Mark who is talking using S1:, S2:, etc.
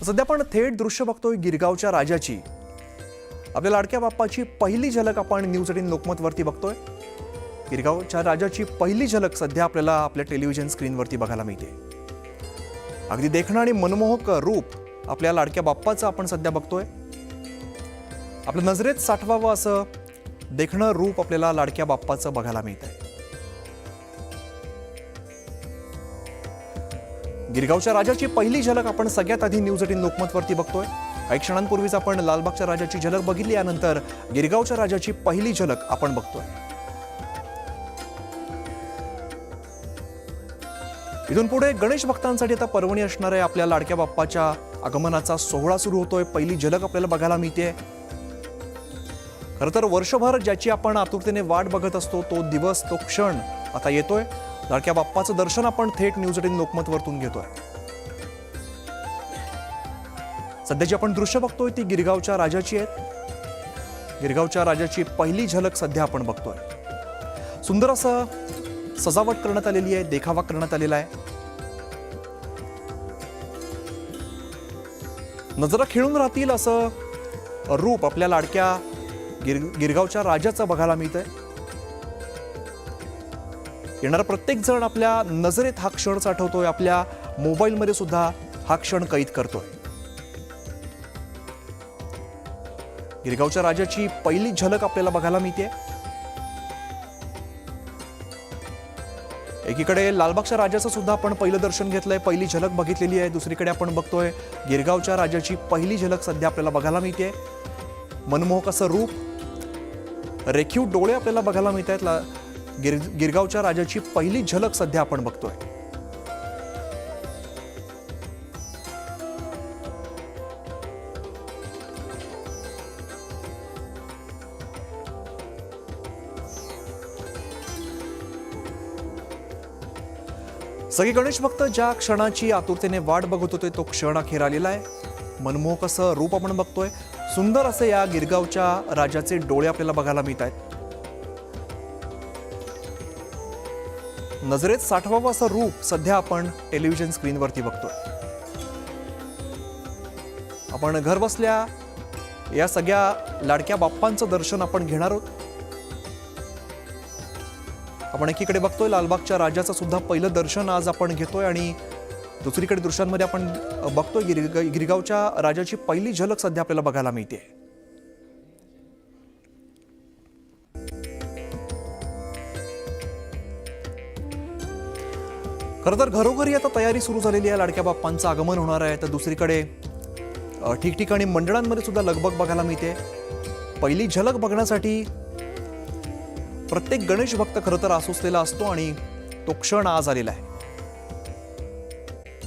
S1: सध्या आपण थेट दृश्य बघतोय गिरगावच्या राजाची. आपल्या लाडक्या बाप्पाची पहिली झलक आपण न्यूज 18 लोकमतवरती बघतोय. गिरगावच्या राजाची पहिली झलक सध्या आपल्याला आपल्या टेलिव्हिजन स्क्रीनवरती बघायला मिळते. अगदी देखणं आणि मनमोहक रूप आपल्या लाडक्या बाप्पाचं आपण सध्या बघतोय. आपल्या नजरेत साठवावं असं देखणं रूप आपल्याला लाडक्या बाप्पाचं बघायला मिळतंय. गिरगावच्या राजाची पहिली झलक आपण सगळ्यात आधी न्यूज 18 लोकमतवरती बघतोय. काही क्षणांपूर्वीच आपण लालबागच्या राजाची झलक बघितली, यानंतर गिरगावच्या राजाची पहिली झलक आपण बघतोय. इथून पुढे गणेश भक्तांसाठी आता पर्वणी असणार आहे. आपल्या लाडक्या बाप्पाच्या आगमनाचा सोहळा सुरू होतोय. पहिली झलक आपल्याला बघायला मिळते. खरं तर वर्षभर ज्याची आपण आतुरतेने वाट बघत असतो तो दिवस, तो क्षण आता येतोय. लाडक्या बाप्पाचं दर्शन आपण थेट न्यूज 18 लोकमतवरतून घेतोय. सध्याची आपण दृश्य बघतोय ती गिरगावच्या राजाची आहेत. गिरगावच्या राजाची पहिली झलक सध्या आपण बघतोय. सुंदर असं सजावट करण्यात आलेली आहे, देखावा करण्यात आलेला आहे. नजरा खिळून राहतील असं रूप आपल्या लाडक्या गिरगावच्या राजाचं बघायला मिळतंय. येणारा प्रत्येक जण आपल्या नजरेत हा क्षण साठवतोय, आपल्या मोबाईलमध्ये सुद्धा हा क्षण कैद करतोय. गिरगावच्या राजाची पहिली झलक आपल्याला बघायला मिळते. एकीकडे लालबागच्या राजाचं सुद्धा आपण पहिलं दर्शन घेतलंय, पहिली झलक बघितलेली आहे. दुसरीकडे आपण बघतोय गिरगावच्या राजाची पहिली झलक सध्या आपल्याला बघायला मिळते. मनमोहक असं रूप, रेखीव डोळे आपल्याला बघायला मिळत आहेत. गिरगावच्या राजाची पहिली झलक सध्या आपण बघतोय. सगळे गणेश भक्त ज्या क्षणाची आतुरतेने वाट बघत होते तो क्षण अखेर आलेला आहे. मनमोहक असं रूप आपण बघतोय. सुंदर असे या गिरगावच्या राजाचे डोळे आपल्याला बघायला मिळत आहेत. नजरेत साठवावं असं रूप सध्या आपण टेलिव्हिजन स्क्रीनवरती बघतोय. आपण घर बसल्या या सगळ्या लाडक्या बाप्पांचं दर्शन आपण घेणार आहोत. आपण एकीकडे बघतोय लालबागच्या राजाचं सुद्धा पहिलं दर्शन आज आपण घेतोय आणि दुसरीकडे दृश्यांमध्ये आपण बघतोय गिरगावच्या राजाची पहिली झलक सध्या आपल्याला बघायला मिळते. खरं तर घरोघरी आता तयारी सुरू झालेली आहे. लाडक्या बाप्पांचं आगमन होणार आहे. तर दुसरीकडे ठिकठिकाणी मंडळांमध्ये सुद्धा लगबग बघायला मिळते. पहिली झलक बघण्यासाठी प्रत्येक गणेश भक्त खरं तर आसुसलेला असतो आणि तो क्षण आज आलेला आहे.